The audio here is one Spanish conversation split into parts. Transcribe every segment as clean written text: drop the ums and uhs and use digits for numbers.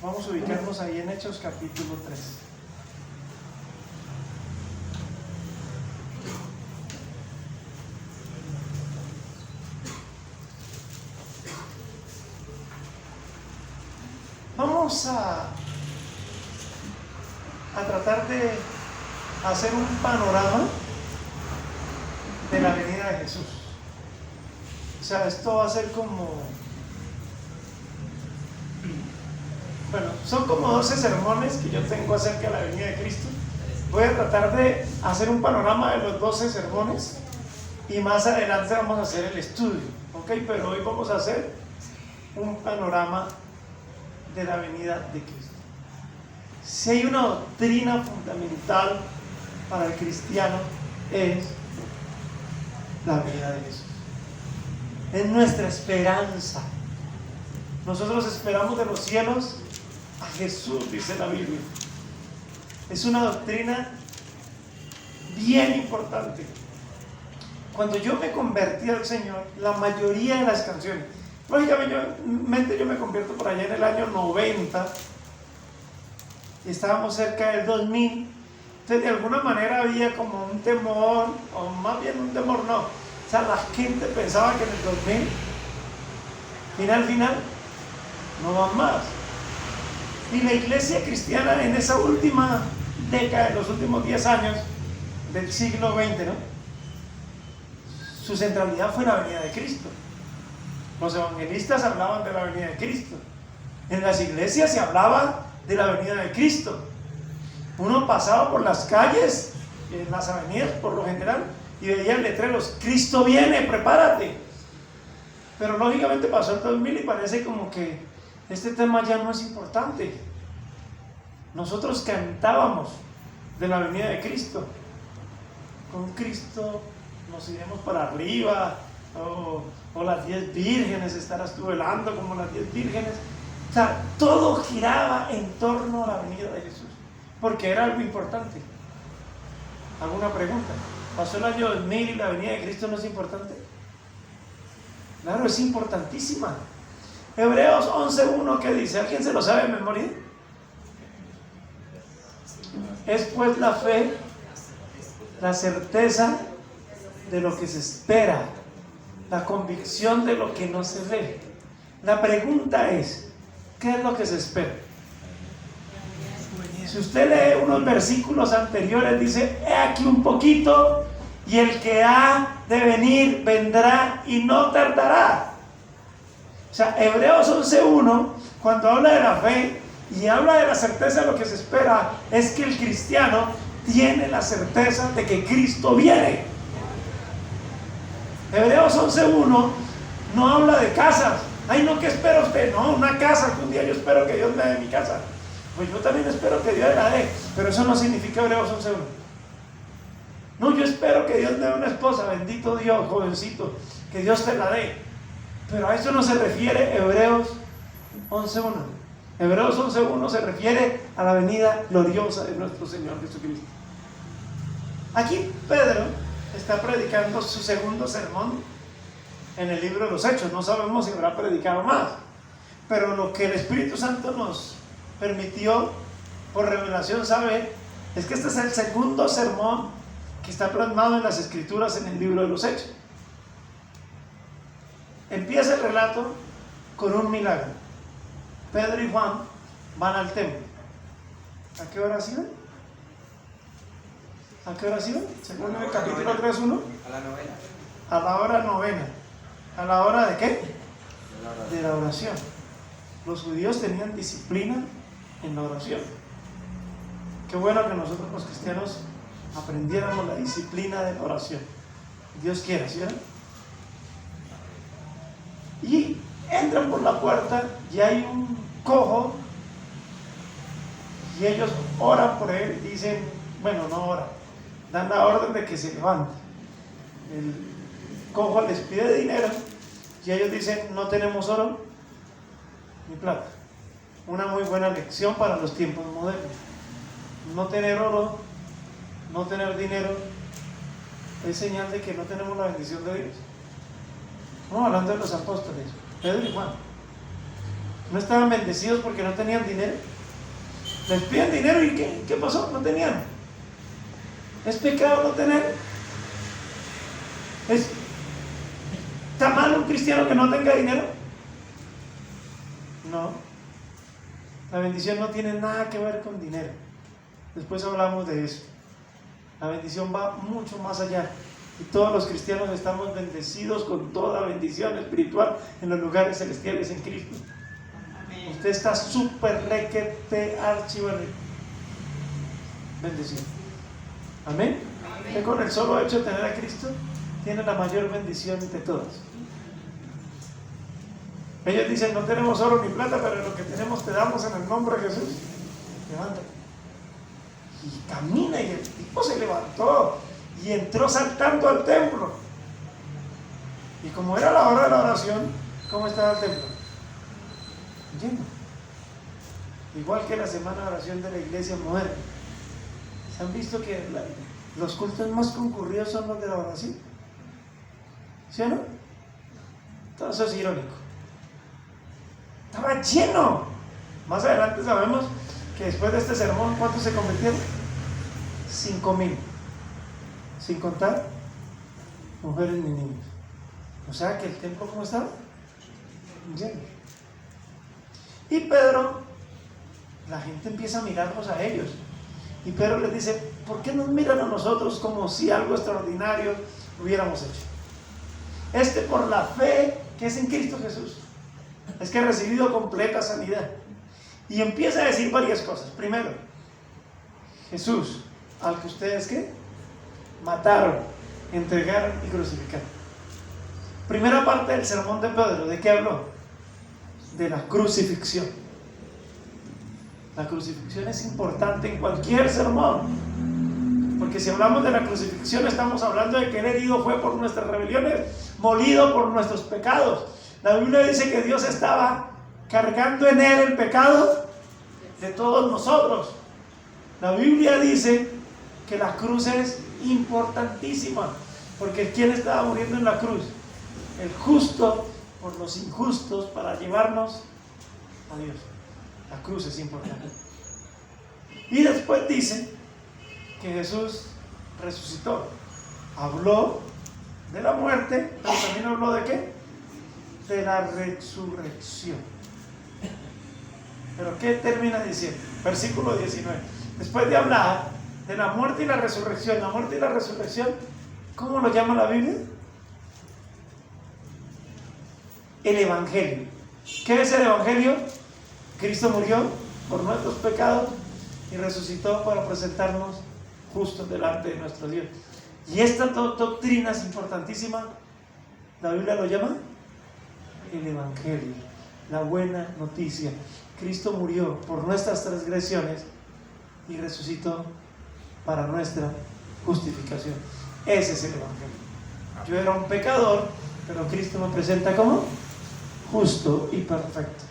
Vamos a ubicarnos ahí en Hechos capítulo 3. Vamos a tratar de hacer un panorama de la venida de Jesús. O sea, esto va a ser como, bueno, son como 12 sermones que yo tengo acerca de la venida de Cristo. Voy a tratar de hacer un panorama de los 12 sermones y más adelante vamos a hacer el estudio, ¿ok? Pero hoy vamos a hacer un panorama de la venida de Cristo. Si hay una doctrina fundamental para el cristiano, es la venida de Jesús. Es nuestra esperanza. Nosotros esperamos de los cielos a Jesús, dice la Biblia. Es una doctrina bien importante. Cuando yo me convertí al Señor, la mayoría de las canciones, lógicamente yo me convierto por allá en el año 90, y estábamos cerca del 2000, entonces de alguna manera había como un temor, o más bien un temor no, o sea, la gente pensaba que en el 2000, al final, no van más. Y la iglesia cristiana en esa última década, en los últimos 10 años del siglo XX, ¿no? Su centralidad fue la venida de Cristo. Los evangelistas hablaban de la venida de Cristo. En las iglesias se hablaba de la venida de Cristo. Uno pasaba por las calles, en las avenidas por lo general, y veía letreros: Cristo viene, prepárate. Pero lógicamente pasó el 2000 y parece como que este tema ya no es importante. Nosotros cantábamos de la venida de Cristo. Con Cristo nos iremos para arriba, o las 10 vírgenes, estarás tú velando como las 10 vírgenes. O sea, todo giraba en torno a la venida de Jesús, porque era algo importante. ¿Alguna pregunta? ¿Pasó el año 2000 y la venida de Cristo no es importante? Claro, es importantísima. Hebreos 11:1, ¿qué dice? ¿Alguien se lo sabe de memoria? Es pues la fe, la certeza de lo que se espera, la convicción de lo que no se ve. La pregunta es, ¿qué es lo que se espera? Si usted lee unos versículos anteriores, dice: he aquí un poquito, y el que ha de venir vendrá y no tardará. O sea, Hebreos 11:1, cuando habla de la fe y habla de la certeza de lo que se espera, es que el cristiano tiene la certeza de que Cristo viene. Hebreos 11:1 no habla de casas. Ay, no, ¿qué espera usted? No, una casa, que un día yo espero que Dios me dé mi casa. Pues yo también espero que Dios la dé, pero eso no significa Hebreos 11:1. No, yo espero que Dios me dé una esposa, bendito Dios, jovencito, que Dios te la dé. Pero a eso no se refiere Hebreos 11:1. Hebreos 11:1 se refiere a la venida gloriosa de nuestro Señor Jesucristo. Aquí Pedro está predicando su segundo sermón en el libro de los Hechos. No sabemos si habrá predicado más, pero lo que el Espíritu Santo nos permitió por revelación saber es que este es el segundo sermón que está plasmado en las Escrituras en el libro de los Hechos. Empieza el relato con un milagro. Pedro y Juan van al templo. ¿A qué hora iban? ¿A qué hora iban? Según el capítulo 3:1. A la novena. A la hora novena. ¿A la hora de qué? De la oración. Los judíos tenían disciplina en la oración. Qué bueno que nosotros los cristianos aprendiéramos la disciplina de la oración. Dios quiera, ¿sí? Y entran por la puerta y hay un cojo y ellos oran por él y dicen, bueno, no oran, dan la orden de que se levante. El cojo les pide dinero y ellos dicen: no tenemos oro ni plata. Una muy buena lección para los tiempos modernos. No tener oro, no tener dinero es señal de que no tenemos la bendición de Dios. Estamos hablando de los apóstoles, Pedro y Juan. ¿No estaban bendecidos porque no tenían dinero? Les piden dinero y ¿qué pasó? No tenían. ¿Es pecado no tener? ¿Está mal un cristiano que no tenga dinero? No. La bendición no tiene nada que ver con dinero. Después hablamos de eso. La bendición va mucho más allá. Y todos los cristianos estamos bendecidos con toda bendición espiritual en los lugares celestiales en Cristo. Amén. Usted está súper requete archivo bendecido. Amén. Usted con el solo hecho de tener a Cristo tiene la mayor bendición de todas. Ellos dicen: no tenemos oro ni plata, pero lo que tenemos te damos en el nombre de Jesús. Levántate. Y camina, y el tipo se levantó y entró saltando al templo. Y como era la hora de la oración, ¿cómo estaba el templo? Lleno. Igual que la semana de oración de la iglesia moderna. ¿Se han visto que los cultos más concurridos son los de la oración? ¿Sí o no? Todo eso es irónico. Estaba lleno. Más adelante sabemos que después de este sermón, ¿cuántos se convirtieron? 5,000. Sin contar mujeres ni niños. O sea que el templo, ¿cómo estaba? Lleno. Y Pedro, la gente empieza a mirarnos a ellos. Y Pedro les dice: ¿por qué nos miran a nosotros como si algo extraordinario hubiéramos hecho? Por la fe que es en Cristo Jesús, es que he recibido completa sanidad. Y empieza a decir varias cosas. Primero, Jesús, al que ustedes ¿qué? Mataron, entregaron y crucificaron. Primera parte del sermón de Pedro, ¿de qué habló? De la crucifixión. La crucifixión es importante en cualquier sermón, porque si hablamos de la crucifixión estamos hablando de que el herido fue por nuestras rebeliones, molido por nuestros pecados. La Biblia dice que Dios estaba cargando en él el pecado de todos nosotros. La Biblia dice que la cruz es importantísima, porque ¿quién estaba muriendo en la cruz? El justo por los injustos, para llevarnos a Dios. La cruz es importante. Y después dice que Jesús resucitó. Habló de la muerte, pero también habló ¿de qué? De la resurrección. ¿Pero qué termina diciendo? Versículo 19. Después de hablar de la muerte y la resurrección, ¿cómo lo llama la Biblia? El Evangelio. ¿Qué es el Evangelio? Cristo murió por nuestros pecados y resucitó para presentarnos justos delante de nuestro Dios. Y esta doctrina es importantísima. La Biblia lo llama el Evangelio, la buena noticia. Cristo murió por nuestras transgresiones y resucitó para nuestra justificación. Ese es el Evangelio. Yo era un pecador, pero Cristo me presenta como justo y perfecto.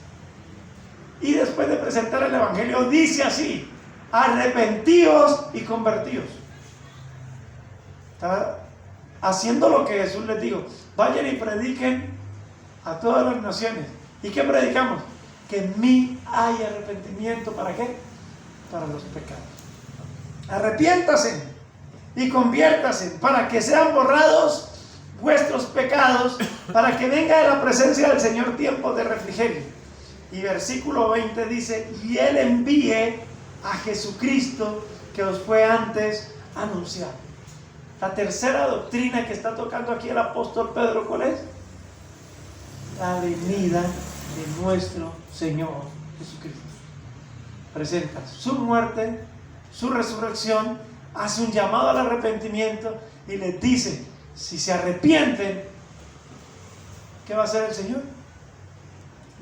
Y después de presentar el Evangelio dice así: arrepentíos y convertíos. Está haciendo lo que Jesús les dijo: vayan y prediquen a todas las naciones. ¿Y qué predicamos? Que en mí hay arrepentimiento. ¿Para qué? Para los pecados. Arrepiéntase y conviértase para que sean borrados vuestros pecados, para que venga de la presencia del Señor tiempo de refrigerio. Y versículo 20 dice: y Él envíe a Jesucristo que os fue antes anunciado. La tercera doctrina que está tocando aquí el apóstol Pedro, ¿cuál es? La venida de nuestro Señor Jesucristo. Presenta su muerte, su resurrección, hace un llamado al arrepentimiento y les dice: si se arrepienten, ¿qué va a hacer el Señor?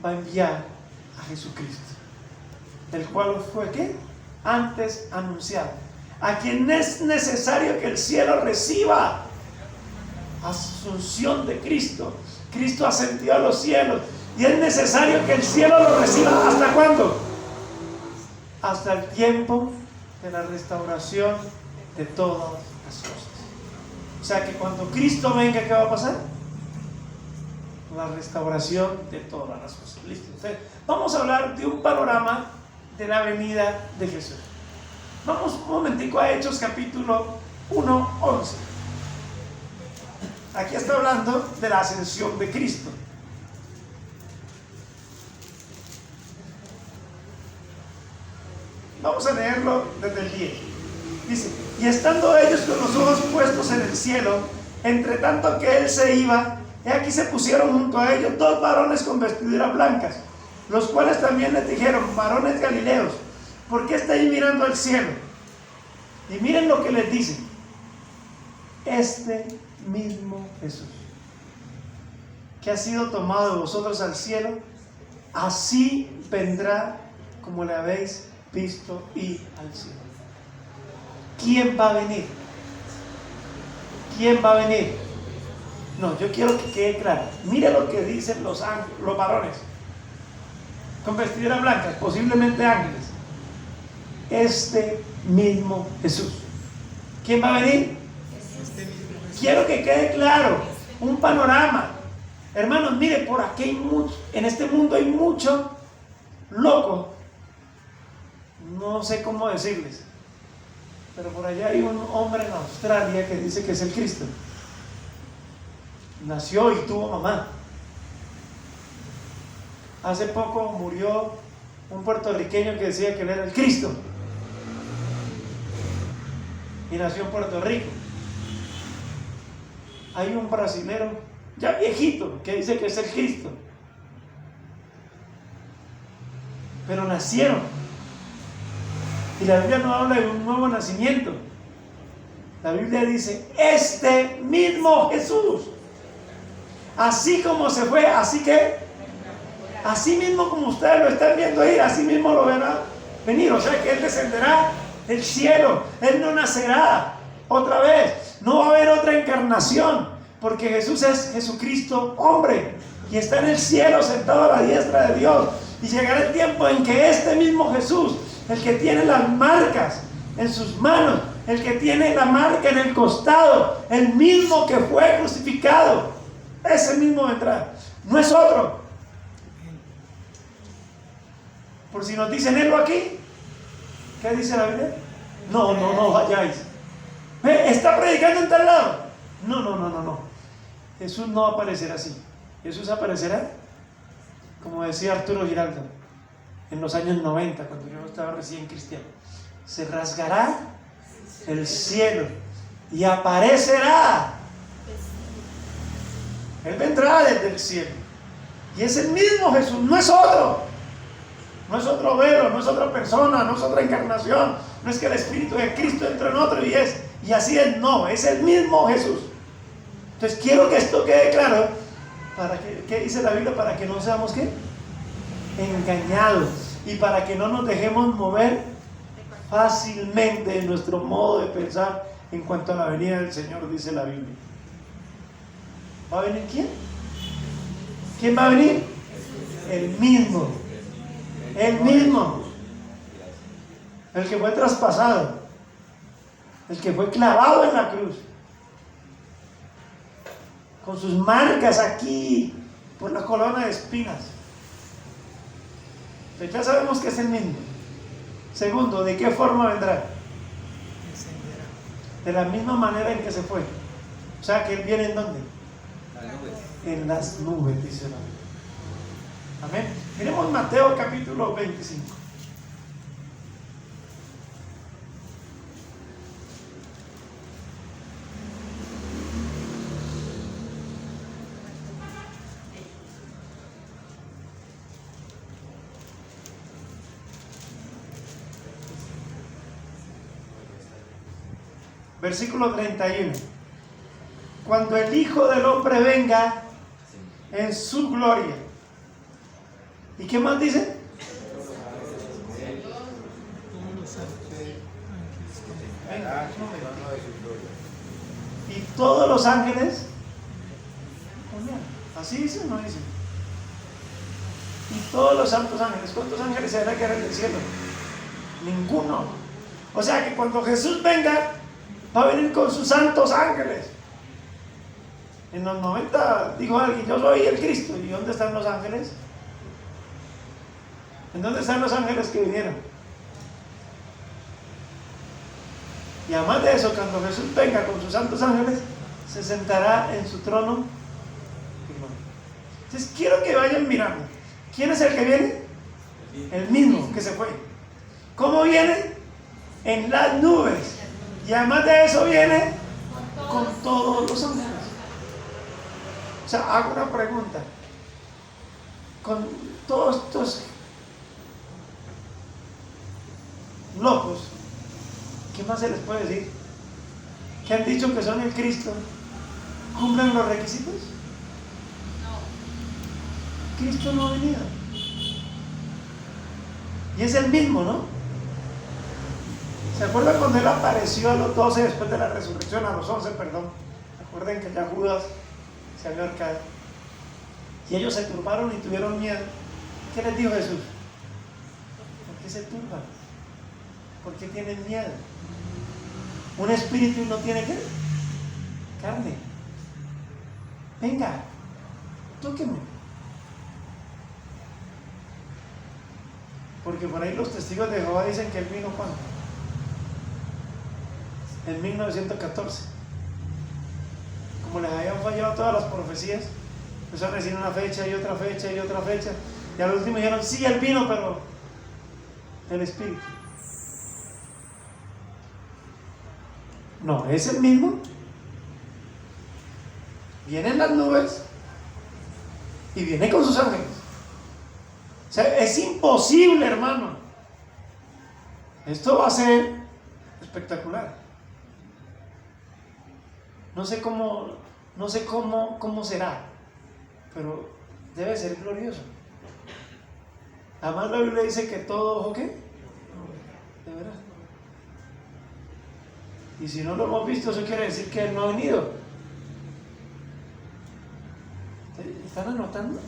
Va a enviar a Jesucristo, el cual fue ¿qué? Antes anunciado, a quien es necesario que el cielo reciba. Asunción de Cristo. Cristo ascendió a los cielos y es necesario que el cielo lo reciba. ¿Hasta cuándo? Hasta el tiempo de la restauración de todas las cosas. O sea que cuando Cristo venga, ¿qué va a pasar? La restauración de todas las cosas. Listo. Usted vamos a hablar de un panorama de la venida de Jesús. Vamos un momentico a Hechos capítulo 1:11. Aquí está hablando de la ascensión de Cristo. Vamos a leerlo desde el 10. Dice: y estando ellos con los ojos puestos en el cielo, entre tanto que él se iba, he aquí se pusieron junto a ellos 2 varones con vestiduras blancas, los cuales también les dijeron: varones galileos, ¿por qué estáis mirando al cielo? Y miren lo que les dice: este mismo Jesús, que ha sido tomado de vosotros al cielo, así vendrá como le habéis visto ir al cielo. ¿Quién va a venir? ¿Quién va a venir? No, yo quiero que quede claro. Mire lo que dicen los varones con vestiduras blancas, posiblemente ángeles. Este mismo Jesús. ¿Quién va a venir? Quiero que quede claro un panorama. Hermanos, mire, por aquí hay mucho, en este mundo hay mucho loco. No sé cómo decirles, pero por allá hay un hombre en Australia que dice que es el Cristo. Nació y tuvo mamá. Hace poco murió un puertorriqueño que decía que él era el Cristo y nació en Puerto Rico. Hay un brasilero ya viejito que dice que es el Cristo, pero nacieron. Y la Biblia no habla de un nuevo nacimiento. La Biblia dice: este mismo Jesús, así como se fue, así mismo como ustedes lo están viendo ir, así mismo lo verán venir. O sea que Él descenderá del cielo. Él no nacerá otra vez. No va a haber otra encarnación, porque Jesús es Jesucristo hombre y está en el cielo sentado a la diestra de Dios. Y llegará el tiempo en que este mismo Jesús, el que tiene las marcas en sus manos, el que tiene la marca en el costado, el mismo que fue crucificado, ese mismo vendrá. No es otro. Por si nos dicen helo aquí, ¿qué dice la Biblia? No vayáis. ¿Está predicando en tal lado? No. Jesús no va a aparecer así. Jesús aparecerá, como decía Arturo Giraldo, en los años 90, cuando yo estaba recién cristiano. Se rasgará el cielo y aparecerá. Él vendrá desde el cielo. Y es el mismo Jesús, no es otro. No es otro velo, no es otra persona, no es otra encarnación. No es que el Espíritu de Cristo entre en otro y así es. No, es el mismo Jesús. Entonces quiero que esto quede claro. ¿Qué dice la Biblia? Para que no seamos ¿qué? Engañados, y para que no nos dejemos mover fácilmente en nuestro modo de pensar en cuanto a la venida del Señor, dice la Biblia. ¿Va a venir quién? ¿Quién va a venir? El mismo. El mismo. El que fue traspasado. El que fue clavado en la cruz, con sus marcas aquí por la corona de espinas. Pues ya sabemos que es el mismo. Segundo, ¿de qué forma vendrá? De la misma manera en que se fue. O sea que Él viene ¿en dónde? En las nubes, dice la Biblia. Amén. Miremos Mateo capítulo 25. Versículo 31. Cuando el Hijo del Hombre venga en su gloria. ¿Y qué más dice? Y todos los ángeles. ¿Así dice o no dice? Y todos los santos ángeles. ¿Cuántos ángeles se van a quedar en el cielo? Ninguno. O sea que cuando Jesús venga, va a venir con sus santos ángeles. En los 90 dijo alguien: yo soy el Cristo. ¿Y dónde están los ángeles? ¿En dónde están los ángeles que vinieron? Y además de eso, cuando Jesús venga con sus santos ángeles, se sentará en su trono. Entonces quiero que vayan mirando. ¿Quién es el que viene? El mismo que se fue. ¿Cómo viene? En las nubes. Y además de eso viene con todos los ángeles. O sea, hago una pregunta. Con todos estos locos, ¿qué más se les puede decir? ¿Que han dicho que son el Cristo? ¿Cumplen los requisitos? No. Cristo no ha venido. Y es el mismo, ¿no? ¿Se acuerdan cuando Él apareció a los 12 después de la resurrección? A los 11, perdón. Recuerden que ya Judas se había ahorcado. Y ellos se turbaron y tuvieron miedo. ¿Qué les dijo Jesús? ¿Por qué se turban? ¿Por qué tienen miedo? Un espíritu no tiene ¿qué? Carne. Venga, tóquenme. Porque por ahí los testigos de Jehová dicen que Él vino ¿cuándo? En 1914. Como les habían fallado todas las profecías, empezaron a decir una fecha y otra fecha y otra fecha. Y al último dijeron, sí, Él vino, pero el Espíritu. No, es el mismo. Viene en las nubes y viene con sus ángeles. O sea, es imposible, hermano. Esto va a ser espectacular. No sé cómo será, pero debe ser glorioso. Además la Biblia dice que todo ojo, ¿qué? De verdad. Y si no lo hemos visto, eso quiere decir que Él no ha venido. ¿Están anotando?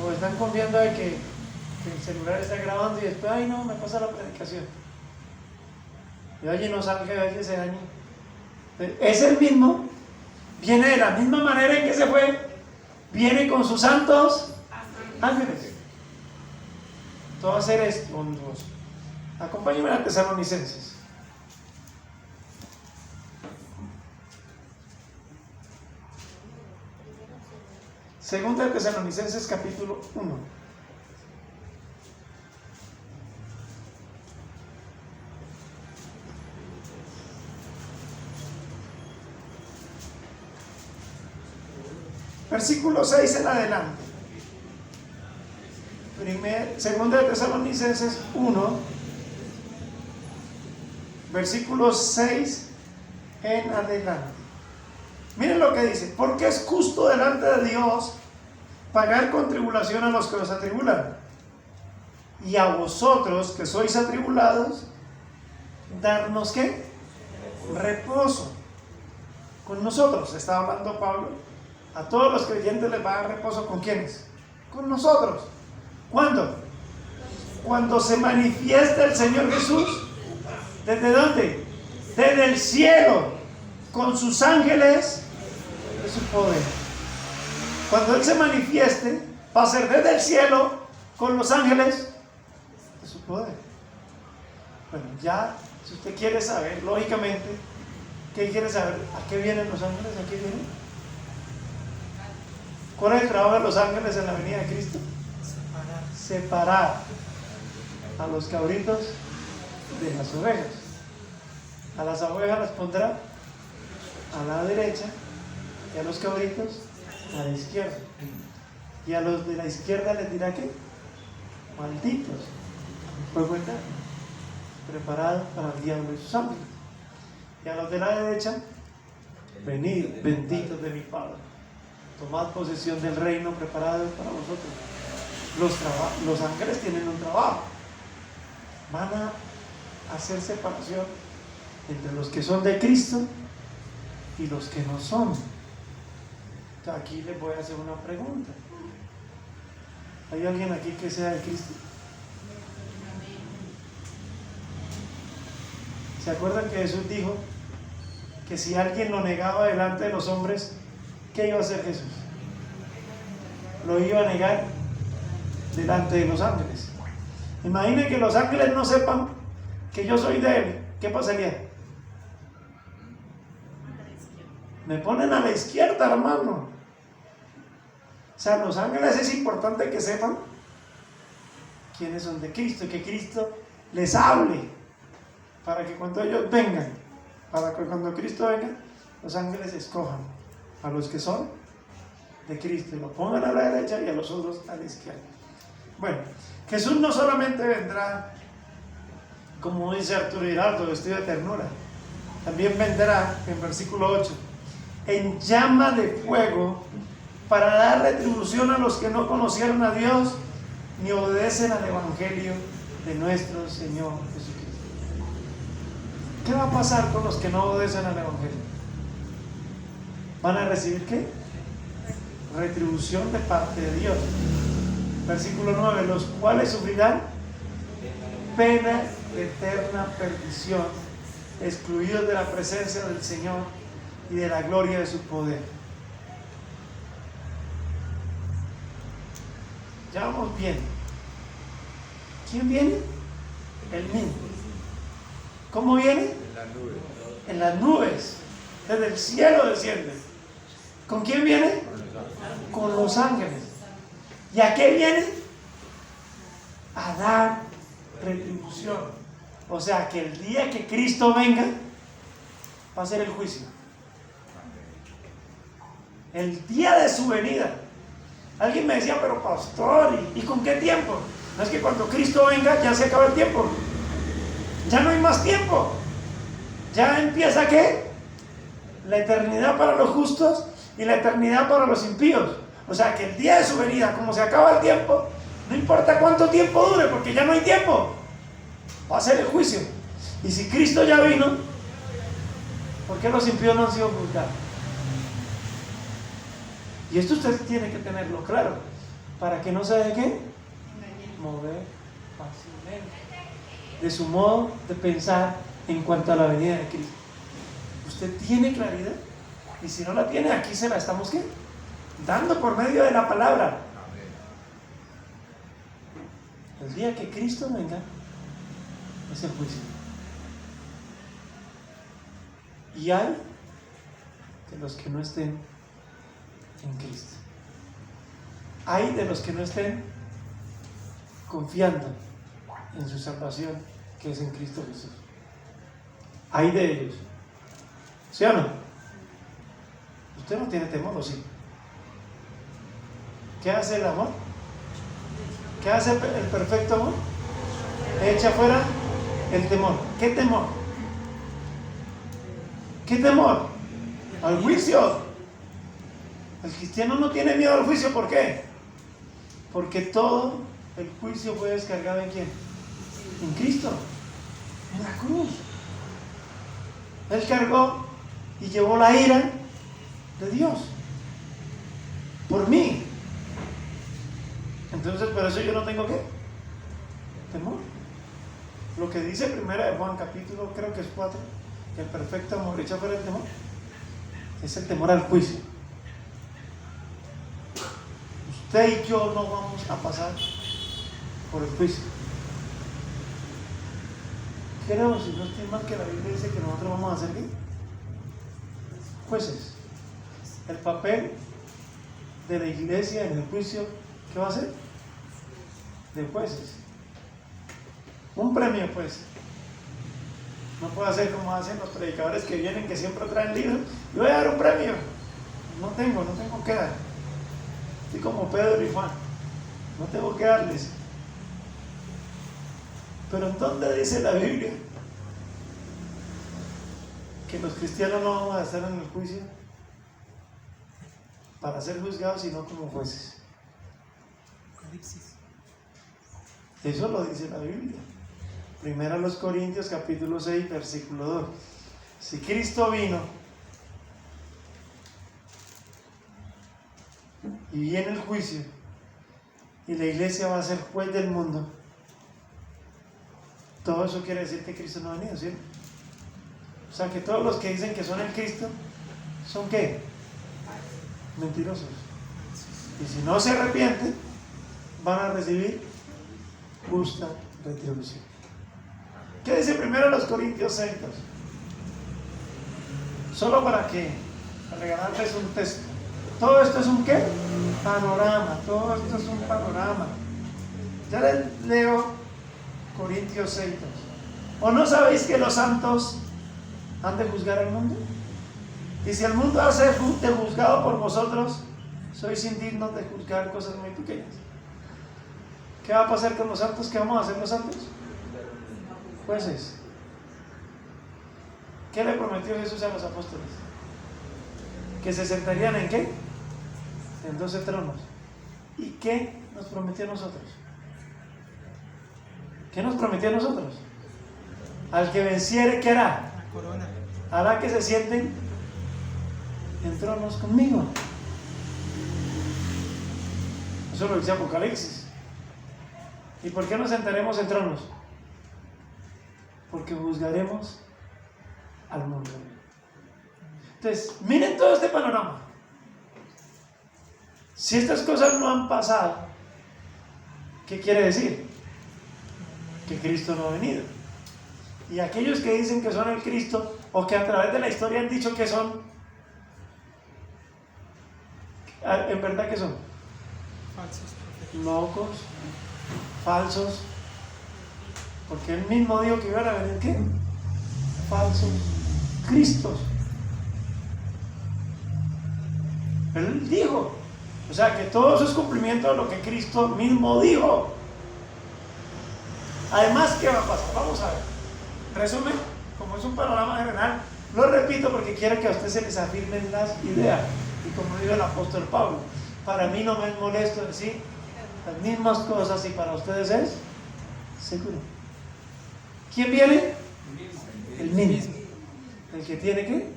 O están confiando de que el celular está grabando y después, ay no, me pasa la predicación. Y oye, no salga, oye, se dañe. Es el mismo, viene de la misma manera en que se fue, viene con sus santos ángeles. Todo va a ser esto, honroso. Acompáñenme a Tesalonicenses. Segunda de Tesalonicenses capítulo 1. Versículo 6 en adelante. Segunda de Tesalonicenses 1, versículo 6 en adelante. Miren lo que dice: porque es justo delante de Dios pagar con tribulación a los que os atribulan, y a vosotros que sois atribulados, darnos ¿qué? Reposo. Con nosotros, está hablando Pablo. A todos los creyentes les va a dar reposo. ¿Con quiénes? Con nosotros. ¿Cuándo? Cuando se manifieste el Señor Jesús. ¿Desde dónde? Desde el cielo, con sus ángeles de su poder. Cuando Él se manifieste, va a ser desde el cielo, con los ángeles de su poder. Bueno, ya, si usted quiere saber, lógicamente, ¿qué quiere saber? ¿A qué vienen los ángeles? ¿A qué vienen? ¿Cuál es el trabajo de los ángeles en la venida de Cristo? Separar a los cabritos de las ovejas. A las ovejas las pondrá a la derecha y a los cabritos a la izquierda. Y a los de la izquierda les dirá que malditos, fuego eterno, preparado para el diablo y sus ángeles. Y a los de la derecha, venid, benditos de mi Padre, tomad posesión del reino preparado para vosotros. Los ángeles tienen un trabajo. Van a hacer separación entre los que son de Cristo y los que no son. Entonces, aquí les voy a hacer una pregunta. ¿Hay alguien aquí que sea de Cristo? ¿Se acuerdan que Jesús dijo que si alguien lo negaba delante de los hombres, ¿qué iba a hacer Jesús? Lo iba a negar delante de los ángeles. Imaginen que los ángeles no sepan que yo soy de Él. ¿Qué pasaría? Me ponen a la izquierda, hermano. O sea, los ángeles es importante que sepan quiénes son de Cristo y que Cristo les hable para que cuando ellos vengan, para que cuando Cristo venga, los ángeles escojan a los que son de Cristo y lo pongan a la derecha y a los otros a la izquierda. Bueno, Jesús no solamente vendrá, como dice Arturo Giraldo, vestido de ternura, también vendrá, en versículo 8, en llama de fuego para dar retribución a los que no conocieron a Dios ni obedecen al Evangelio de nuestro Señor Jesucristo. ¿Qué va a pasar con los que no obedecen al Evangelio? ¿Van a recibir qué? Retribución de parte de Dios. Versículo 9, los cuales sufrirán pena de eterna perdición, excluidos de la presencia del Señor y de la gloria de su poder. Ya vamos bien. ¿Quién viene? El mismo. ¿Cómo viene? En las nubes. Desde el cielo desciende. ¿Con quién viene? Con los ángeles. ¿Y a qué viene? A dar retribución. O sea que el día que Cristo venga va a ser el juicio. El día de su venida. Alguien me decía, pero pastor, ¿y con qué tiempo? No es que cuando Cristo venga ya se acaba el tiempo. Ya no hay más tiempo. Ya empieza ¿qué? La eternidad para los justos y la eternidad para los impíos. O sea que el día de su venida, como se acaba el tiempo, no importa cuánto tiempo dure, porque ya no hay tiempo. Va a ser el juicio. Y si Cristo ya vino, ¿por qué los impíos no han sido juzgados? Y esto usted tiene que tenerlo claro, para que no se deje mover fácilmente de su modo de pensar en cuanto a la venida de Cristo. Usted tiene claridad, y si no la tiene, aquí se la estamos ¿qué? Dando por medio de la palabra. El día que Cristo venga es el juicio. Y hay de los que no estén en Cristo. Hay de los que no estén confiando en su salvación, que es en Cristo Jesús. Hay de ellos. ¿Sí o no? Usted no tiene temor, ¿o sí? ¿Qué hace el amor? ¿Qué hace el perfecto amor? Echa fuera el temor. ¿Qué temor? ¿Qué temor? Al juicio. El cristiano no tiene miedo al juicio. ¿Por qué? Porque todo el juicio fue descargado ¿en quién? En Cristo, en la cruz. Él cargó y llevó la ira de Dios por mí. Entonces, por eso yo no tengo ¿qué? Temor. Lo que dice primera de Juan, capítulo creo que es 4, que el perfecto amor echa fuera el temor, es el temor al juicio. Usted y yo no vamos a pasar por el juicio. Creo, si no estoy mal, que la Biblia dice que nosotros vamos a ser ¿qué? Jueces. El papel de la iglesia en el juicio, ¿qué va a ser? De jueces. Un premio, pues. No puede hacer como hacen los predicadores que vienen, que siempre traen libros. Yo voy a dar un premio. No tengo que dar. Estoy como Pedro y Juan. No tengo que darles. Pero ¿en dónde dice la Biblia que los cristianos no vamos a estar en el juicio para ser juzgados, sino como jueces? Eso lo dice la Biblia. Primero a los Corintios capítulo 6 versículo 2. Si Cristo vino y viene el juicio y la iglesia va a ser juez del mundo, todo eso quiere decir que Cristo no ha venido, ¿sí? O sea que todos los que dicen que son el Cristo son ¿qué? Mentirosos. Y si no se arrepienten, van a recibir justa retribución. ¿Qué dice primero los Corintios 6? Solo para regalarles un texto. Todo esto es un ¿qué? Panorama. Todo esto es un panorama. Ya les leo Corintios 6. ¿O no sabéis que los santos han de juzgar al mundo? Y si el mundo ha sido juzgado por vosotros, sois indignos de juzgar cosas muy pequeñas. ¿Qué va a pasar con los santos? ¿Qué vamos a hacer los santos? Jueces. ¿Qué le prometió Jesús a los apóstoles? Que se sentarían ¿en qué? En 12 tronos. ¿Y qué nos prometió a nosotros? ¿Qué nos prometió a nosotros? Al que venciere, ¿qué hará? La corona. Hará que se sienten en tronos conmigo. Eso lo dice Apocalipsis. ¿Y por qué nos sentaremos en tronos? Porque juzgaremos al mundo. Entonces, miren todo este panorama. Si estas cosas no han pasado, ¿qué quiere decir? Que Cristo no ha venido. Y aquellos que dicen que son el Cristo, o que a través de la historia han dicho que son, ¿en verdad que son? Falsos profetas. Locos, falsos, porque él mismo dijo que iban a venir ¿qué? Falsos Cristos. Él dijo, o sea que todo eso es cumplimiento de lo que Cristo mismo dijo. Además, ¿qué va a pasar? Vamos a ver. Resumen, como es un panorama general, lo repito porque quiero que a ustedes se les afirmen las ideas. Y como dijo el apóstol Pablo, para mí no me es molesto decir las mismas cosas y para ustedes es seguro. ¿Quién viene? El mismo. El que tiene ¿qué?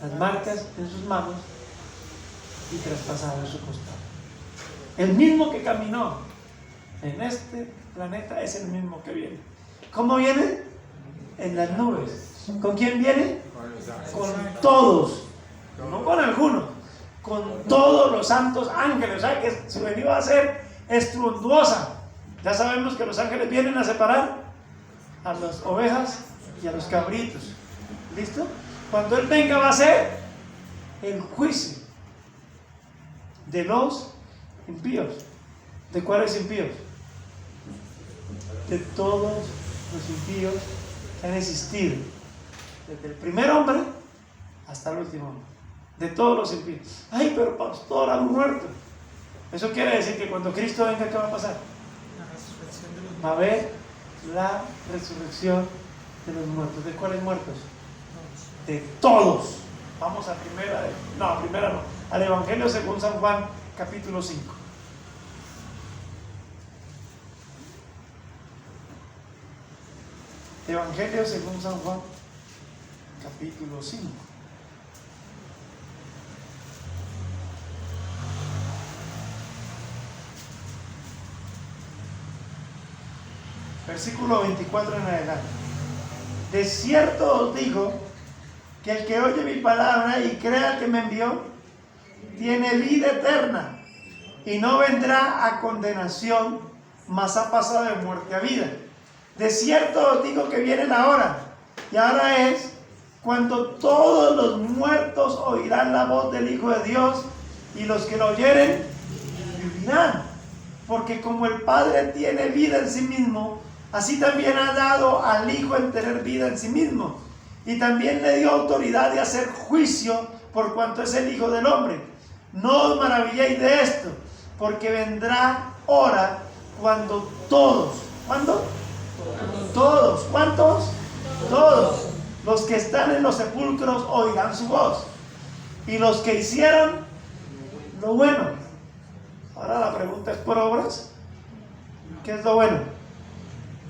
Las marcas en sus manos y traspasado en su costado. El mismo que caminó en este planeta es el mismo que viene. ¿Cómo viene? En las nubes. ¿Con quién viene? Con todos, no con algunos, con todos los santos ángeles. O sea que su venida va a ser estruendosa. Ya sabemos que los ángeles vienen a separar a las ovejas y a los cabritos. ¿Listo? Cuando Él venga va a ser el juicio de los impíos. ¿De cuáles impíos? De todos los impíos que han existido, desde el primer hombre hasta el último hombre, de todos los impíos. Ay, pero pastor, han muerto. Eso quiere decir que cuando Cristo venga, ¿qué va a pasar? La resurrección de los Va a haber la resurrección de los muertos. ¿De cuáles muertos? De todos. Vamos a primera no, al Evangelio según San Juan, capítulo 5. Evangelio según San Juan, capítulo 5. Versículo 24 en adelante. De cierto os digo que el que oye mi palabra y crea que me envió, tiene vida eterna y no vendrá a condenación, mas ha pasado de muerte a vida. De cierto os digo que viene la hora, y ahora es cuando todos los muertos oirán la voz del Hijo de Dios, y los que lo oyeren vivirán. Porque como el Padre tiene vida en sí mismo, así también ha dado al Hijo en tener vida en sí mismo. Y también le dio autoridad de hacer juicio por cuanto es el Hijo del Hombre. No os maravilléis de esto, porque vendrá hora cuando todos, ¿cuándo? Todos, ¿cuántos? Todos los que están en los sepulcros oirán su voz, y los que hicieron lo bueno. Ahora la pregunta es: ¿por obras? ¿Qué es lo bueno?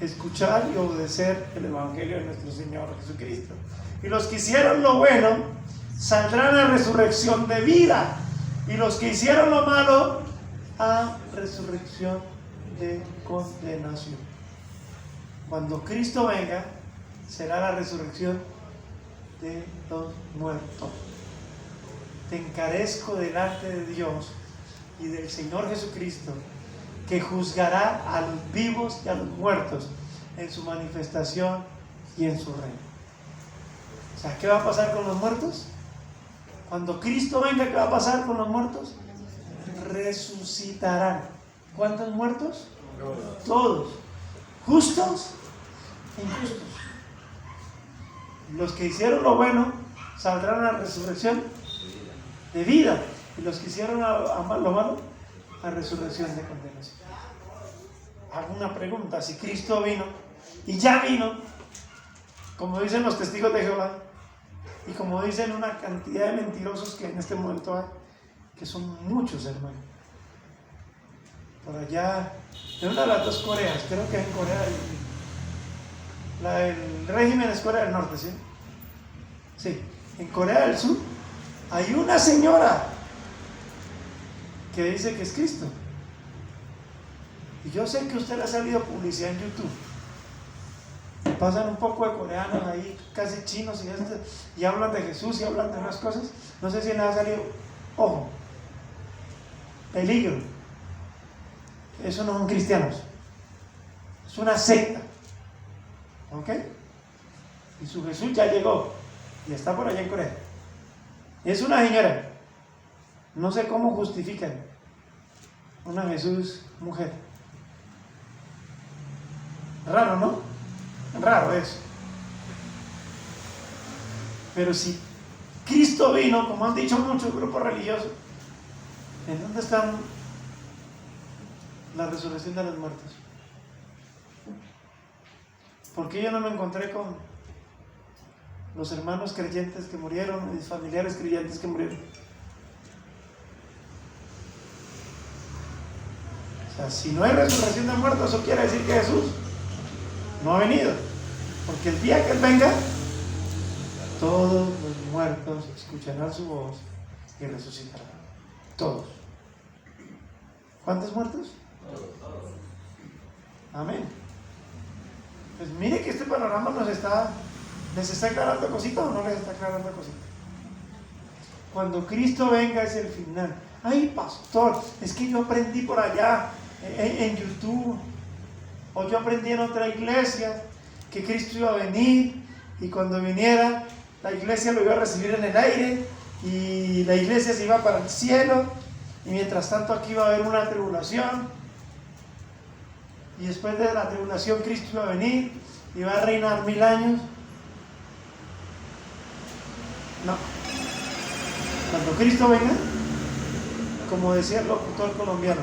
Escuchar y obedecer el Evangelio de nuestro Señor Jesucristo. Y los que hicieron lo bueno saldrán a resurrección de vida, y los que hicieron lo malo a resurrección de condenación. Cuando Cristo venga, será la resurrección de los muertos. Te encarezco delante de Dios y del Señor Jesucristo que juzgará a los vivos y a los muertos en su manifestación y en su reino. O sea, ¿qué va a pasar con los muertos? Cuando Cristo venga, ¿qué va a pasar con los muertos? Resucitarán. ¿Cuántos muertos? Todos. ¿Justos e injustos? Los que hicieron lo bueno saldrán a la resurrección de vida, y los que hicieron lo malo a resurrección de condenación. Hago una pregunta: si Cristo vino, y ya vino, como dicen los testigos de Jehová, y como dicen una cantidad de mentirosos que en este momento hay, que son muchos, hermanos, por allá, en una de las dos Coreas, creo que en Corea el régimen es Corea del Norte, ¿sí? Sí, en Corea del Sur hay una señora que dice que es Cristo. Y yo sé que a usted le ha salido publicidad en YouTube. Pasan un poco de coreanos ahí, casi chinos, y hablan de Jesús y hablan de unas cosas. No sé si le ha salido. Ojo, peligro. Eso no son cristianos. Es una secta. ¿Ok? Y su Jesús ya llegó. Y está por allá en Corea. Es una señora. No sé cómo justifican una Jesús mujer. Raro, ¿no? Raro eso. Pero si Cristo vino, como han dicho muchos grupos religiosos, ¿en dónde está la resurrección de los muertos? ¿Por qué yo no me encontré con los hermanos creyentes que murieron, mis familiares creyentes que murieron? O sea, si no hay resurrección de muertos, eso quiere decir que Jesús no ha venido. Porque el día que Él venga, todos los muertos escucharán su voz y resucitarán. Todos. ¿Cuántos muertos? Todos. Amén. Pues mire que este panorama ¿les está aclarando cositas o no les está aclarando cositas? Cuando Cristo venga es el final. Ay, pastor, es que yo aprendí por allá en YouTube, o yo aprendí en otra iglesia que Cristo iba a venir, y cuando viniera la iglesia lo iba a recibir en el aire, y la iglesia se iba para el cielo, y mientras tanto aquí iba a haber una tribulación, y después de la tribulación Cristo iba a venir, iba a reinar 1000 años. No. Cuando Cristo venga, como decía el locutor colombiano,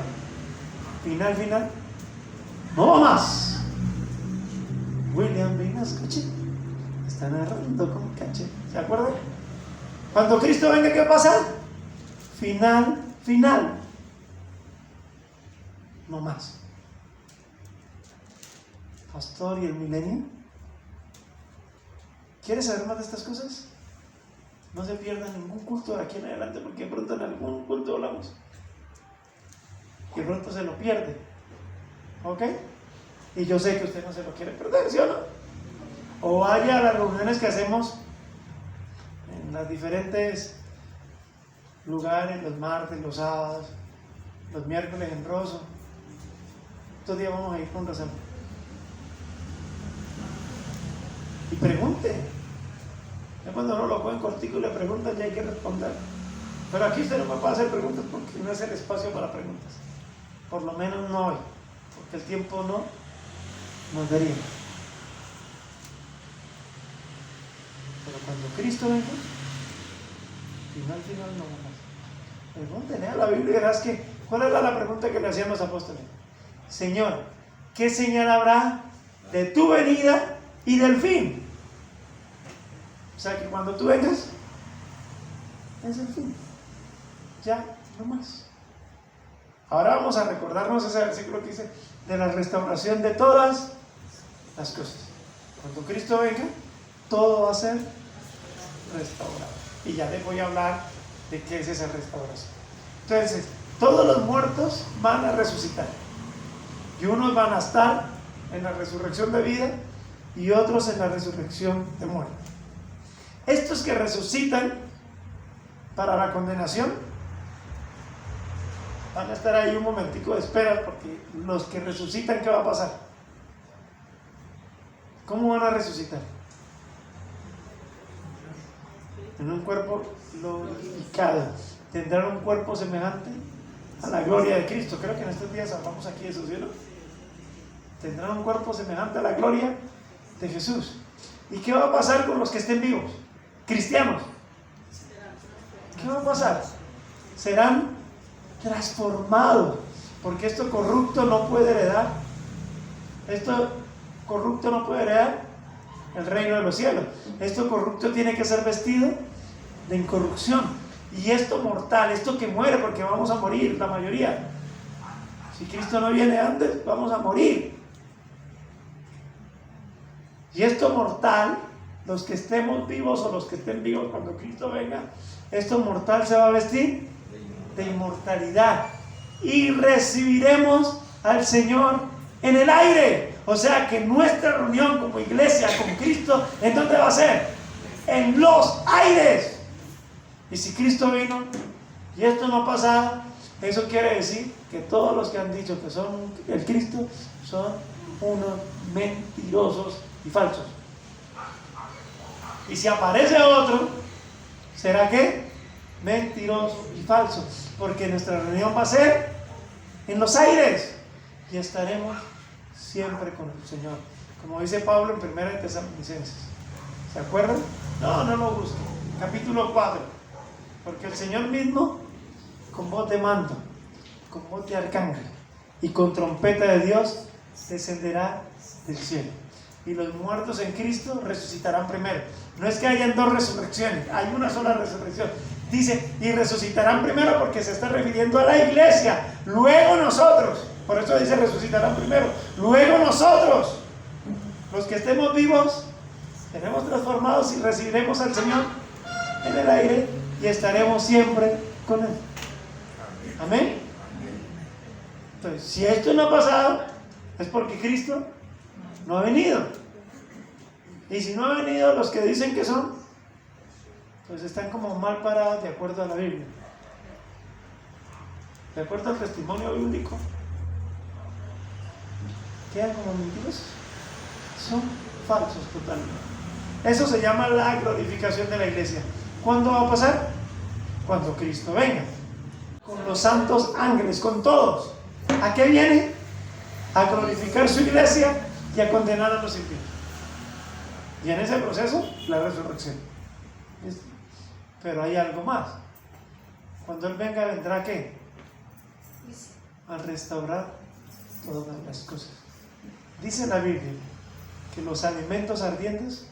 final, no más. William Vina, escuche, está narrando con caché. ¿Se acuerdan? Cuando Cristo venga, ¿qué pasa? Final. No más. Pastor, ¿y el milenio? ¿Quieres saber más de estas cosas? No se pierda ningún culto de aquí en adelante, porque de pronto en algún culto hablamos. Que pronto se lo pierde. ¿Ok? Y yo sé que usted no se lo quiere perder, ¿sí o no? O vaya a las reuniones que hacemos en los diferentes lugares, los martes, los sábados, los miércoles en Rosso. Estos días vamos a ir con Rosario. Y pregunte. Ya cuando uno lo coge en cortico y le preguntan, ya hay que responder. Pero aquí usted no me puede hacer preguntas porque no es el espacio para preguntas. Por lo menos no hoy, porque el tiempo no nos daría. Pero cuando Cristo venga, final no más. Pregúntenle a la Biblia y verás que, ¿cuál era la pregunta que le hacían los apóstoles? Señor, ¿qué señal habrá de tu venida y del fin? O sea que cuando tú vengas, es el fin. Ya, no más. Ahora vamos a recordarnos ese versículo que dice de la restauración de todas las cosas. Cuando Cristo venga, todo va a ser restaurado. Y ya les voy a hablar de qué es esa restauración. Entonces, todos los muertos van a resucitar. Y unos van a estar en la resurrección de vida y otros en la resurrección de muerte. Estos que resucitan para la condenación van a estar ahí un momentico de espera, porque los que resucitan, ¿qué va a pasar? ¿Cómo van a resucitar? En un cuerpo glorificado. Tendrán un cuerpo semejante a la gloria de Cristo. Creo que en estos días hablamos aquí de eso, ¿sí? Tendrán un cuerpo semejante a la gloria de Jesús. ¿Y qué va a pasar con los que estén vivos? Cristianos. ¿Qué va a pasar? Serán transformados, porque esto corrupto no puede heredar. Esto corrupto no puede heredar el reino de los cielos. Esto corrupto tiene que ser vestido de incorrupción. Y esto mortal, esto que muere, porque vamos a morir la mayoría. Si Cristo no viene antes, vamos a morir. Y esto mortal, los que estemos vivos o los que estén vivos cuando Cristo venga, esto mortal se va a vestir de inmortalidad. Y recibiremos al Señor en el aire. O sea que nuestra reunión como iglesia con Cristo, ¿en dónde va a ser? En los aires. Y si Cristo vino y esto no ha pasado, eso quiere decir que todos los que han dicho que son el Cristo son unos mentirosos y falsos. Y si aparece otro, ¿será qué? Mentiroso y falso, porque nuestra reunión va a ser en los aires y estaremos siempre con el Señor, como dice Pablo en 1 Tesalonicenses. ¿Se acuerdan? No lo busquen. Capítulo 4. Porque el Señor mismo, con voz de mando, con voz de arcángel y con trompeta de Dios, descenderá del cielo. Y los muertos en Cristo resucitarán primero. No es que hayan dos resurrecciones, hay una sola resurrección. Dice, y resucitarán primero, porque se está refiriendo a la iglesia. Luego nosotros, por eso dice resucitarán primero. Luego nosotros, los que estemos vivos, seremos transformados y recibiremos al Señor en el aire y estaremos siempre con Él. Amén. Entonces, si esto no ha pasado, es porque Cristo no ha venido. Y si no ha venido, los que dicen que son, pues están como mal parados de acuerdo a la Biblia. De acuerdo al testimonio bíblico, quedan como mentirosos. Son falsos totalmente. Eso se llama la glorificación de la iglesia. ¿Cuándo va a pasar? Cuando Cristo venga. Con los santos ángeles, con todos. ¿A qué viene? A glorificar su iglesia y a condenar a los impíos. Y en ese proceso, la resurrección. ¿Listo? Pero hay algo más. Cuando Él venga, ¿vendrá a qué? A restaurar todas las cosas. Dice la Biblia que los alimentos ardientes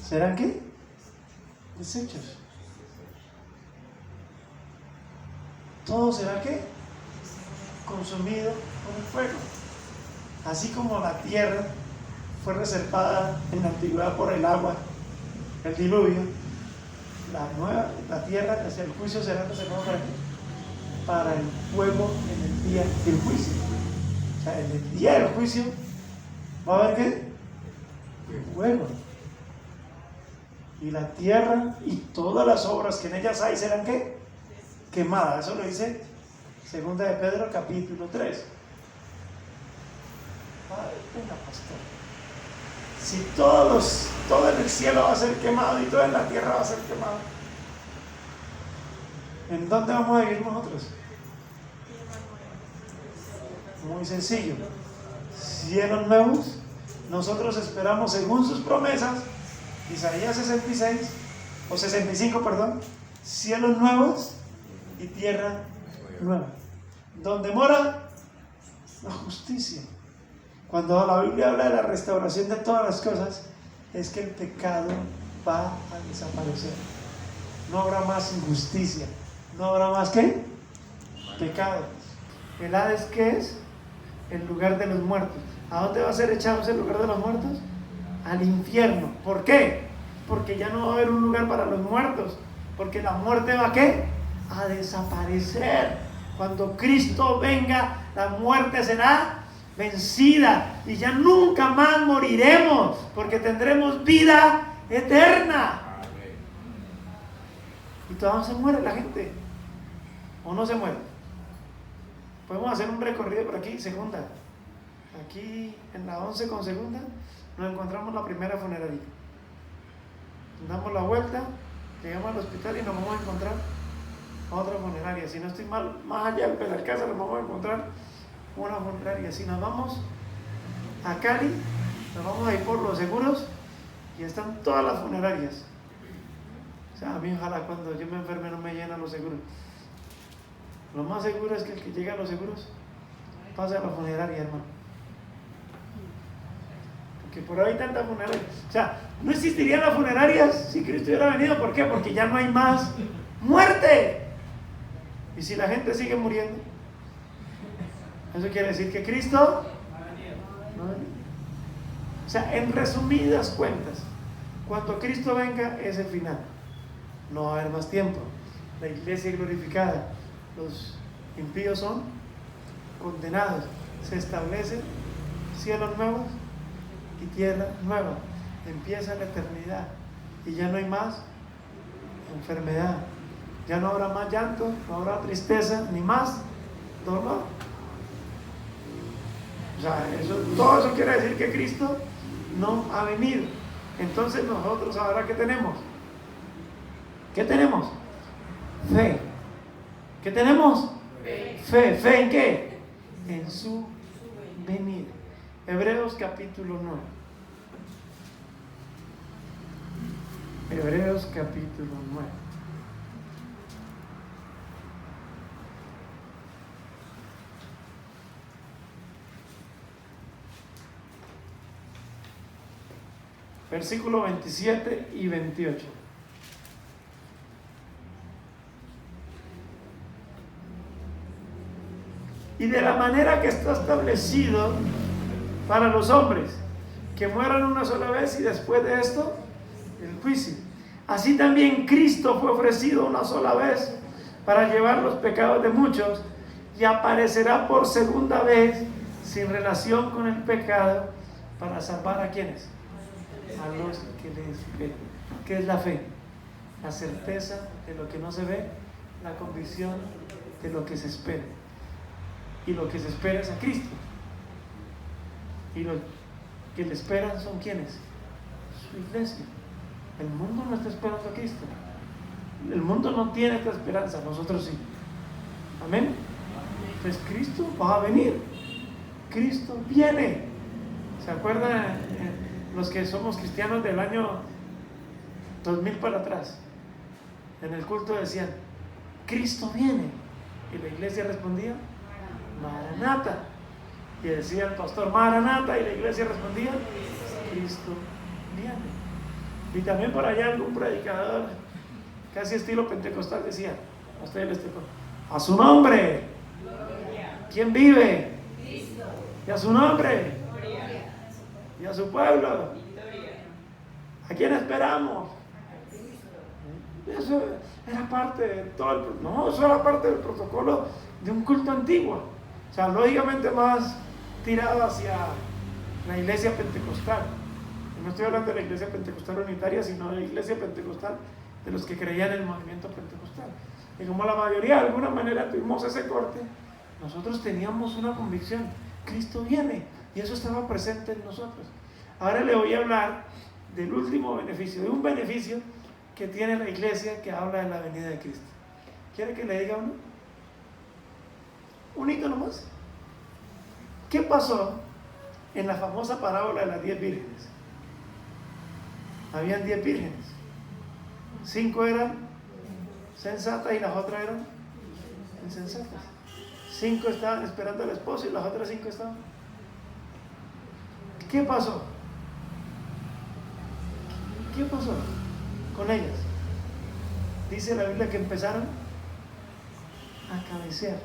¿serán qué? Desechos. Todo será qué? Consumido por el fuego. Así como la tierra fue reservada en la antigüedad por el agua, el diluvio, la tierra hacia el juicio será reservada para qué? Para el fuego en el día del juicio. O sea, en el día del juicio va a haber qué? Fuego. Y la tierra y todas las obras que en ellas hay serán ¿qué? Quemadas. Eso lo dice 2 de Pedro capítulo 3. Ay, venga, pastor. Si todo en el cielo va a ser quemado y todo en la tierra va a ser quemado, ¿en dónde vamos a vivir nosotros? Muy sencillo. Cielos nuevos. Nosotros esperamos según sus promesas, Isaías 66 o 65, perdón, cielos nuevos y tierra nueva, donde mora la justicia. Cuando la Biblia habla de la restauración de todas las cosas, es que el pecado va a desaparecer. No habrá más injusticia, no habrá más ¿qué? Pecado. ¿El Hades qué es? El lugar de los muertos. ¿A dónde va a ser echado ese lugar de los muertos? Al infierno. ¿Por qué? Porque ya no va a haber un lugar para los muertos, porque la muerte va ¿a qué? A desaparecer. Cuando Cristo venga, la muerte será vencida y ya nunca más moriremos, porque tendremos vida eterna. Y todavía se muere la gente, o no se muere. Podemos hacer un recorrido por aquí, segunda. Aquí en la 11 con segunda nos encontramos la primera funeraria. Damos la vuelta, llegamos al hospital y nos vamos a encontrar otra funeraria. Si no estoy mal, más allá del Pedalcázar nos vamos a encontrar una funeraria. Si nos vamos a Cali, nos vamos a ir por Los Seguros y están todas las funerarias. O sea, a mí ojalá cuando yo me enferme no me llenan Los Seguros. Lo más seguro es que el que llega a Los Seguros pase a la funeraria, hermano. Porque por ahí tanta funeraria. O sea, no existirían las funerarias si Cristo hubiera venido. ¿Por qué? Porque ya no hay más muerte. Y si la gente sigue muriendo, eso quiere decir que Cristo no va a venir. O sea, en resumidas cuentas, cuando Cristo venga es el final. No va a haber más tiempo. La iglesia glorificada, los impíos son condenados. Se establecen cielos nuevos y tierra nueva. Empieza la eternidad y ya no hay más enfermedad. Ya no habrá más llanto, no habrá tristeza, ni más dolor. O sea, todo eso quiere decir que Cristo no ha venido. Entonces nosotros ahora ¿qué tenemos? ¿Qué tenemos? Fe. ¿Qué tenemos? Fe. ¿Fe en qué? En su venida. Hebreos capítulo 9. Hebreos capítulo 9. Versículo 27 y 28. Y de la manera que está establecido para los hombres, que mueran una sola vez y después de esto, el juicio. Así también Cristo fue ofrecido una sola vez para llevar los pecados de muchos y aparecerá por segunda vez sin relación con el pecado para salvar a quienes. A los que le esperan. ¿Qué es la fe? La certeza de lo que no se ve, la convicción de lo que se espera. Y lo que se espera es a Cristo. Y lo que le esperan son ¿quiénes? Su iglesia. El mundo no está esperando a Cristo. El mundo no tiene esta esperanza, nosotros sí. Amén. Pues Cristo va a venir. Cristo viene. ¿Se acuerdan los que somos cristianos del año 2000 para atrás? En el culto decían, Cristo viene. Y la iglesia respondía, Maranata. Y decía el pastor, Maranata. Y la iglesia respondía, Cristo viene. Y también por allá algún predicador, casi estilo pentecostal, decía, a ustedes les tocó, a su nombre. ¿Quién vive? Cristo. Y a su nombre. Y a su pueblo. ¿A quién esperamos? Eso era parte de todo eso era parte del protocolo de un culto antiguo. O sea, lógicamente más tirado hacia la iglesia pentecostal. No estoy hablando de la iglesia pentecostal unitaria, sino de la iglesia pentecostal de los que creían en el movimiento pentecostal. Y como la mayoría de alguna manera tuvimos ese corte, nosotros teníamos una convicción, Cristo viene, y eso estaba presente en nosotros. Ahora le voy a hablar del último beneficio, de un beneficio que tiene la iglesia que habla de la venida de Cristo. ¿Quiere que le diga uno? Un hito nomás. ¿Qué pasó en la famosa parábola de las 10 vírgenes? Habían 10 vírgenes. 5 eran sensatas y las otras eran insensatas. 5 estaban esperando al esposo y las otras 5 estaban. ¿Qué pasó? ¿Qué pasó con ellas? Dice la Biblia que empezaron a cabecear.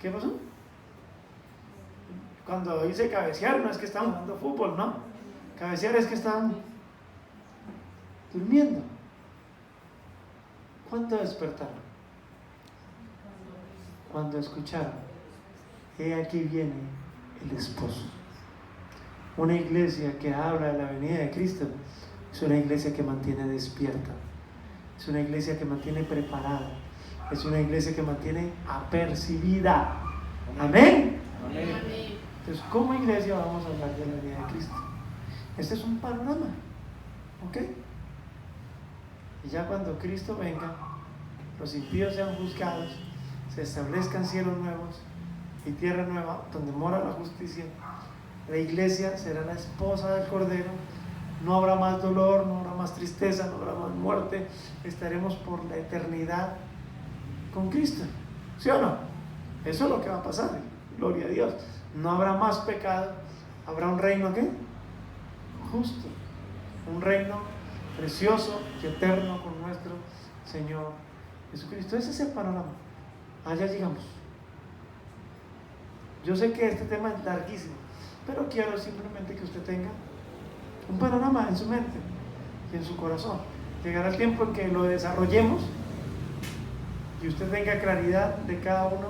¿Qué pasó? Cuando dice cabecear, no es que estaban jugando fútbol, no. Cabecear es que estaban durmiendo. ¿Cuándo despertaron? Cuando escucharon, he aquí viene el esposo. Una iglesia que habla de la venida de Cristo es una iglesia que mantiene despierta, es una iglesia que mantiene preparada, es una iglesia que mantiene apercibida. Amén. Amén. Entonces, como iglesia vamos a hablar de la venida de Cristo. Este es un panorama, ¿ok? Y ya cuando Cristo venga, los impíos sean juzgados, se establezcan cielos nuevos y tierra nueva donde mora la justicia, la iglesia será la esposa del Cordero. No habrá más dolor, no habrá más tristeza, no habrá más muerte. Estaremos por la eternidad con Cristo. ¿Sí o no? Eso es lo que va a pasar. Gloria a Dios. No habrá más pecado. Habrá un reino, ¿qué? Justo. Un reino precioso y eterno con nuestro Señor Jesucristo. Ese es el panorama. Allá llegamos. Yo sé que este tema es larguísimo, pero quiero simplemente que usted tenga un panorama en su mente y en su corazón. Llegará el tiempo en que lo desarrollemos y usted tenga claridad de cada uno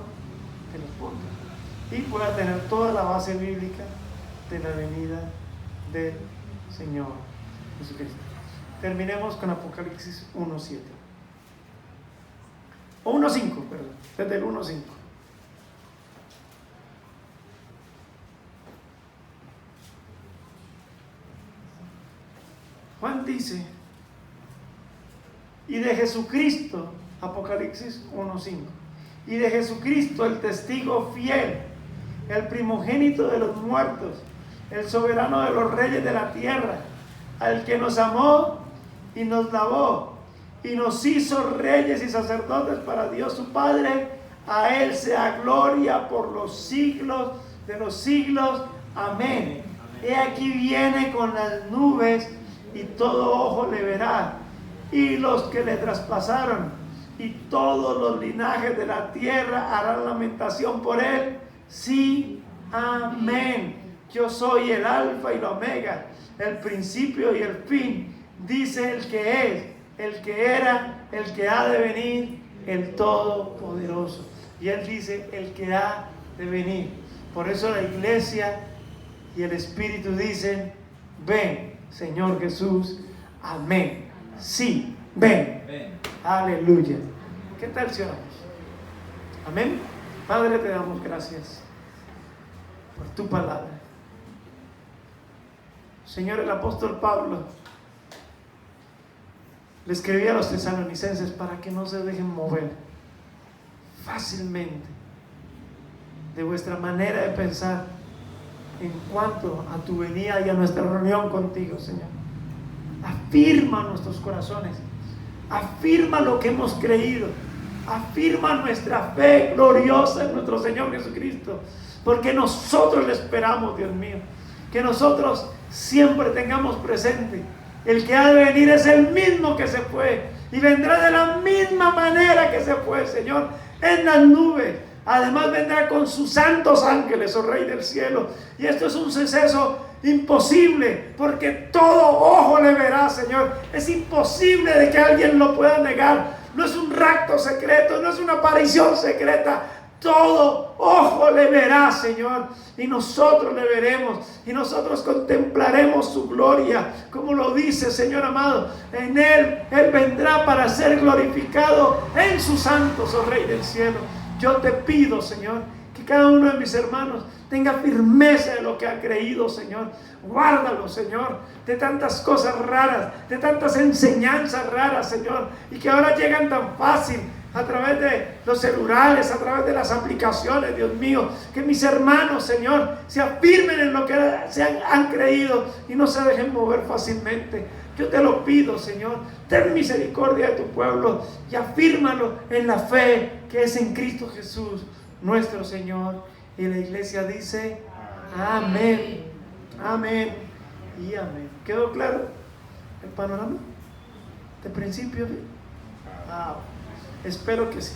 de los puntos y pueda tener toda la base bíblica de la venida del Señor Jesucristo. Terminemos con Apocalipsis 1:7 o 1:5, perdón, desde el 1:5. Juan dice, y de Jesucristo, Apocalipsis 1:5, y de Jesucristo el testigo fiel, el primogénito de los muertos, el soberano de los reyes de la tierra, al que nos amó y nos lavó y nos hizo reyes y sacerdotes para Dios su Padre. A Él sea gloria por los siglos de los siglos. Amén. He aquí viene con las nubes y todo ojo le verá, y los que le traspasaron y todos los linajes de la tierra harán lamentación por él. Sí, amén. Yo soy el alfa y la omega, el principio y el fin, dice el que es, el que era, el que ha de venir, el todopoderoso. Y él dice el que ha de venir. Por eso la iglesia y el Espíritu dicen, ven, Señor Jesús, amén. Sí, ven. Aleluya. ¿Qué tal si oramos? Amén. Padre, te damos gracias por tu palabra. Señor, el apóstol Pablo le escribía a los tesalonicenses para que no se dejen mover fácilmente de vuestra manera de pensar en cuanto a tu venida y a nuestra reunión contigo, Señor. Afirma nuestros corazones, afirma lo que hemos creído, afirma nuestra fe gloriosa en nuestro Señor Jesucristo, porque nosotros le esperamos, Dios mío. Que nosotros siempre tengamos presente, el que ha de venir es el mismo que se fue y vendrá de la misma manera que se fue, Señor, en las nubes. Además vendrá con sus santos ángeles, oh Rey del cielo. Y esto es un suceso imposible, porque todo ojo le verá, Señor. Es imposible de que alguien lo pueda negar. No es un rapto secreto, no es una aparición secreta. Todo ojo le verá, Señor, y nosotros le veremos, y nosotros contemplaremos su gloria, como lo dice, Señor amado. En Él vendrá para ser glorificado en sus santos, oh Rey del cielo. Yo te pido, Señor, que cada uno de mis hermanos tenga firmeza en lo que ha creído, Señor. Guárdalo, Señor, de tantas cosas raras, de tantas enseñanzas raras, Señor, y que ahora llegan tan fácil a través de los celulares, a través de las aplicaciones, Dios mío. Que mis hermanos, Señor, se afirmen en lo que han creído y no se dejen mover fácilmente. Yo te lo pido, Señor, ten misericordia de tu pueblo y afírmalo en la fe que es en Cristo Jesús, nuestro Señor. Y la iglesia dice, amén, amén y amén. ¿Quedó claro el panorama? ¿De principio? Espero que sí.